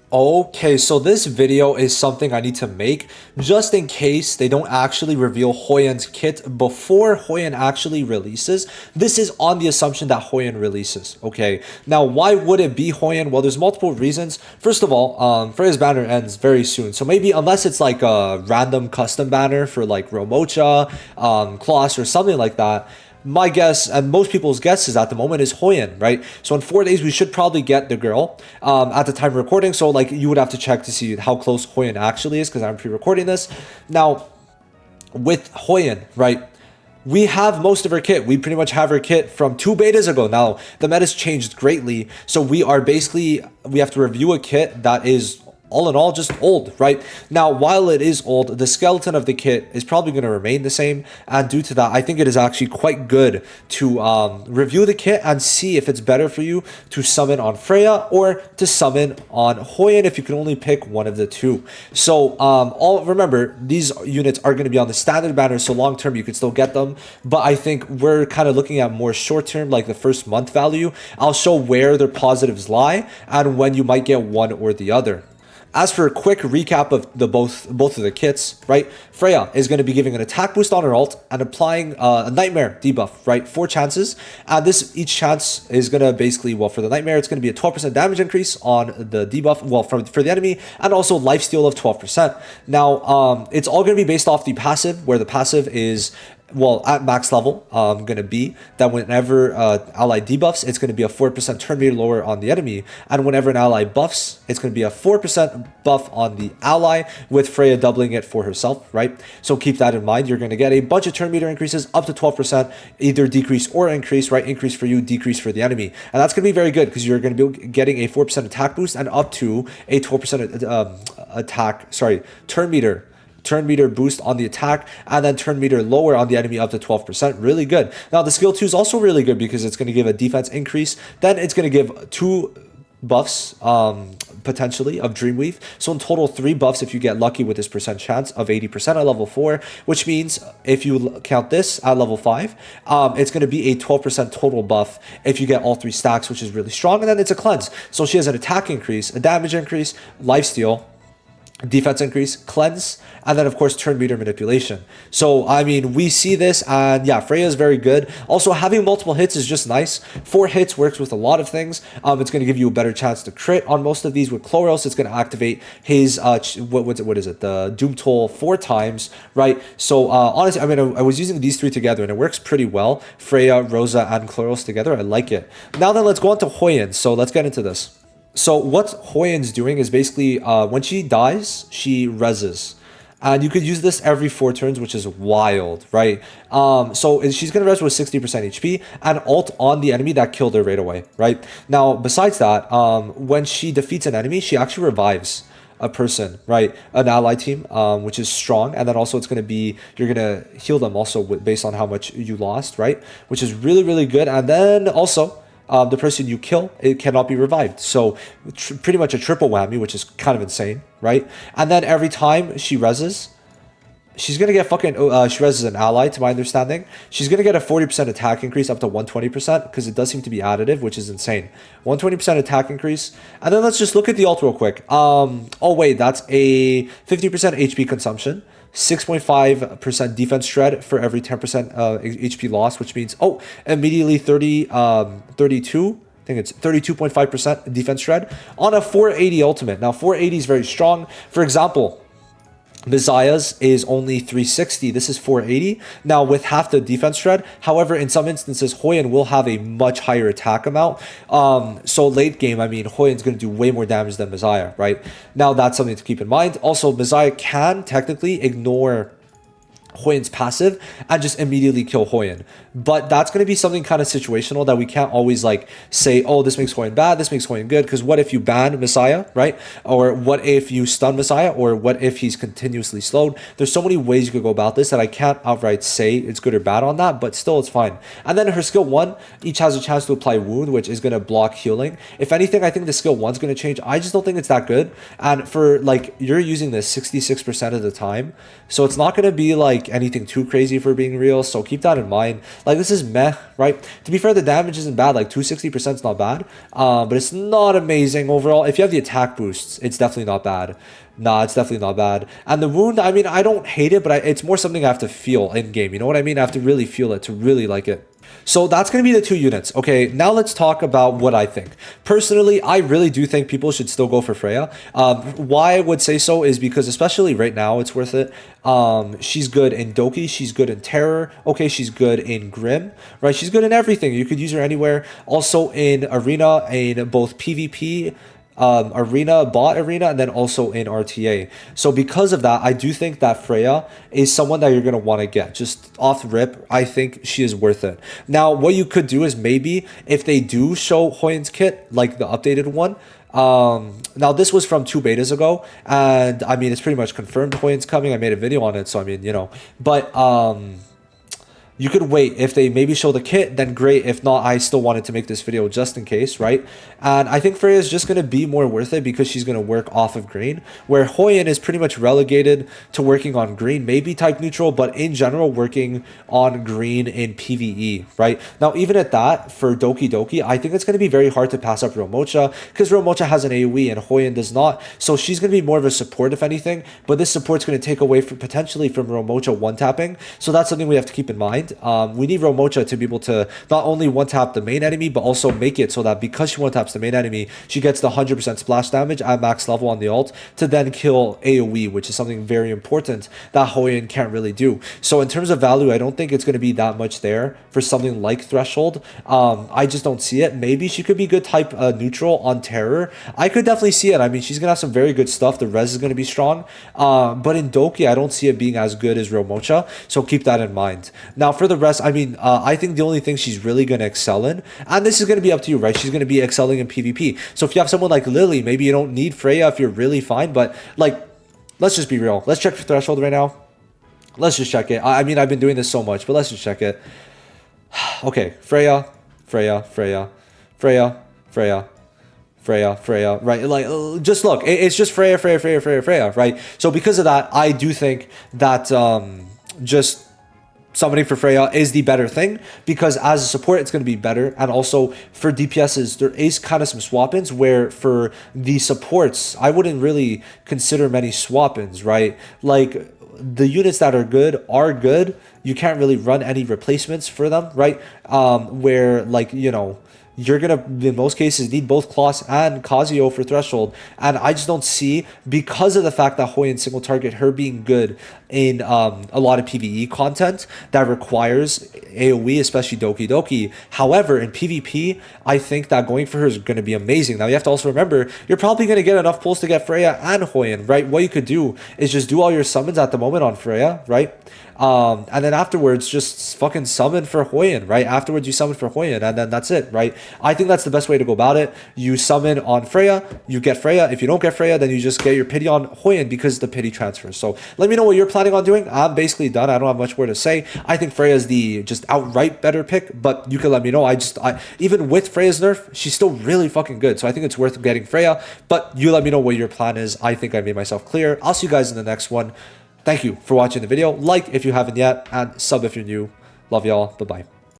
Okay, so this video is something I need to make just in case they don't actually reveal Hoyen's kit before Hoyen actually releases. This is on the assumption that Hoyen releases, okay? Now, why would it be Hoyen? Well, there's multiple reasons. First of all, Freya's banner ends very soon. So maybe unless it's like a random custom banner for like Romocha, Kloss, or something like that, my guess and most people's guesses at the moment is Hoyen, right? So in 4 days we should probably get the girl at the time of recording. So like you would have to check to see how close Hoyen actually is because I'm pre-recording this. Now with Hoyen, right? We have most of her kit. We pretty much have her kit from 2 betas ago. Now the meta's changed greatly, so we have to review a kit that is all in all just old, right? Now, while it is old, the skeleton of the kit is probably going to remain the same, and due to that, I think it is actually quite good to review the kit and see if it's better for you to summon on Freya or to summon on Hoyen if you can only pick one of the two. So remember, these units are going to be on the standard banner, so long term you can still get them, but I think we're kind of looking at more short term, like the first month value. I'll show where their positives lie and when you might get one or the other. As for a quick recap of the both of the kits, right? Freya is going to be giving an attack boost on her ult and applying a nightmare debuff, right? 4 chances. And each chance is going to basically, well, for the nightmare, it's going to be a 12% damage increase on the debuff, well, for the enemy, and also lifesteal of 12%. Now, it's all going to be based off the passive, where the passive is, well, at max level, going to be that whenever ally debuffs, it's going to be a 4% turn meter lower on the enemy, and whenever an ally buffs, it's going to be a 4% buff on the ally, with Freya doubling it for herself, right? So keep that in mind. You're going to get a bunch of turn meter increases up to 12%, either decrease or increase, right? Increase for you, decrease for the enemy, and that's going to be very good because you're going to be getting a 4% attack boost and up to a 12% turn meter boost on the attack, and then turn meter lower on the enemy up to 12%. Really good. Now the skill 2 is also really good because it's going to give a defense increase. Then it's going to give 2 buffs potentially of Dreamweave. So in total 3 buffs if you get lucky with this percent chance of 80% at level 4, which means if you count this at level 5, it's going to be a 12% total buff if you get all 3 stacks, which is really strong. And then it's a cleanse. So she has an attack increase, a damage increase, lifesteal, defense increase, cleanse, and then of course turn meter manipulation. So I mean, we see this, and yeah, Freya is very good. Also, having multiple hits is just nice. 4 hits works with a lot of things. It's going to give you a better chance to crit on most of these. With Chloros, it's going to activate his what is it, the Doom Toll 4 times, right? So honestly, I mean, I was using these 3 together and it works pretty well. Freya, Rosa, and Chloros together, I like it. Now then, let's go on to Hoyen. So let's get into this. So what Hoyen's doing is basically when she dies, she reses. And you could use this every 4 turns, which is wild, right? So she's going to res with 60% HP and ult on the enemy that killed her right away, right? Now, besides that, when she defeats an enemy, she actually revives a person, right? An ally team, which is strong. And then also it's going to be, you're going to heal them also based on how much you lost, right? Which is really, really good. And then also, the person you kill, it cannot be revived. So pretty much a triple whammy, which is kind of insane, right? And then every time she reses, she's going to get fucking, she reses an ally, to my understanding. She's going to get a 40% attack increase up to 120% because it does seem to be additive, which is insane. 120% attack increase. And then let's just look at the ult real quick. Oh wait, that's a 50% HP consumption. 6.5% defense shred for every 10% HP loss, which means, immediately 32, I think it's 32.5% defense shred on a 480 ultimate. Now, 480 is very strong. For example, Messiah's is only 360. This is 480. Now, with half the defense shred, however, in some instances, Hoyen will have a much higher attack amount. So late game, I mean, Hoyen's going to do way more damage than Messiah, right? Now, that's something to keep in mind. Also, Messiah can technically ignore Hoyen's passive and just immediately kill Hoyen. But that's going to be something kind of situational that we can't always like say, oh, this makes Hoyen bad, this makes Hoyen good. Because what if you ban Messiah, right? Or what if you stun Messiah? Or what if he's continuously slowed? There's so many ways you could go about this that I can't outright say it's good or bad on that, but still it's fine. And then her skill 1 each has a chance to apply wound, which is going to block healing. If anything, I think the skill 1's going to change. I just don't think it's that good. And for like, you're using this 66% of the time. So it's not going to be like like anything too crazy for being real, so keep that in mind. Like, this is meh, right? To be fair, the damage isn't bad. Like 260% is not bad, but it's not amazing overall. If you have the attack boosts, it's definitely not bad. Nah, it's definitely not bad. And the wound, I mean, I don't hate it, but it's more something I have to feel in game. You know what I mean? I have to really feel it to really like it. So that's going to be the 2 units. Okay, now let's talk about what I think. Personally, I really do think people should still go for Freya. Why I would say so is because, especially right now, it's worth it. She's good in Doki. She's good in Terror. Okay, she's good in Grim, right? She's good in everything. You could use her anywhere. Also in Arena, in both PvP, arena, bot arena, and then also in RTA. So because of that, I do think that Freya is someone that you're going to want to get. Just off rip, I think she is worth it. Now, what you could do is maybe if they do show Hoyen's kit, like the updated one, now this was from 2 betas ago, and I mean, it's pretty much confirmed Hoyen's coming. I made a video on it, so I mean, you know, but you could wait. If they maybe show the kit, then great. If not, I still wanted to make this video just in case, right? And I think Freya is just going to be more worth it because she's going to work off of green, where Hoyen is pretty much relegated to working on green, maybe type neutral, but in general working on green in PvE, right? Now, even at that, for Doki Doki, I think it's going to be very hard to pass up Romocha because Romocha has an AoE and Hoyen does not. So she's going to be more of a support, if anything, but this support's going to take away potentially from Romocha one-tapping. So that's something we have to keep in mind. We need Romocha to be able to not only one-tap the main enemy, but also make it so that because she one-taps the main enemy, she gets the 100% splash damage at max level on the ult to then kill AoE, which is something very important that Hoyen can't really do. So in terms of value, I don't think it's going to be that much there for something like Threshold. I just don't see it. Maybe she could be good type neutral on Terror. I could definitely see it. I mean, she's going to have some very good stuff. The res is going to be strong. But in Doki, I don't see it being as good as Romocha. So keep that in mind. Now, for the rest, I mean, I think the only thing she's really going to excel in, and this is going to be up to you, right? She's going to be excelling in PvP. So if you have someone like Lily, maybe you don't need Freya if you're really fine, but like, let's just be real. Let's check for Threshold right now. Let's just check it. I mean, I've been doing this so much, but let's just check it. Okay, Freya, Freya, Freya, Freya, Freya, Freya, Freya, right? Like, just look, it's just Freya, Freya, Freya, Freya, Freya, right? So because of that, I do think that just summoning for Freya is the better thing because as a support, it's going to be better. And also for DPSs, there is kind of some swap-ins where for the supports, I wouldn't really consider many swap-ins, right? Like, the units that are good. You can't really run any replacements for them, right? Where, like, you know, you're going to, in most cases, need both Kloss and Kazuyo for Threshold. And I just don't see, because of the fact that Hoyen single target, her being good in a lot of PvE content that requires AoE, especially Doki Doki. However, in PvP, I think that going for her is going to be amazing. Now, you have to also remember, you're probably going to get enough pulls to get Freya and Hoyen, right? What you could do is just do all your summons at the moment on Freya, right? And then afterwards, just fucking summon for Hoyen, right? Afterwards, you summon for Hoyen, and then that's it, right? I think that's the best way to go about it. You summon on Freya, you get Freya. If you don't get Freya, then you just get your pity on Hoyen because the pity transfers. So let me know what you're planning on doing. I'm basically done. I don't have much more to say. I think Freya is the just outright better pick, but you can let me know. Even with Freya's nerf, she's still really fucking good. So I think it's worth getting Freya, but you let me know what your plan is. I think I made myself clear. I'll see you guys in the next one. Thank you for watching the video. Like if you haven't yet, and sub if you're new. Love y'all. Bye-bye.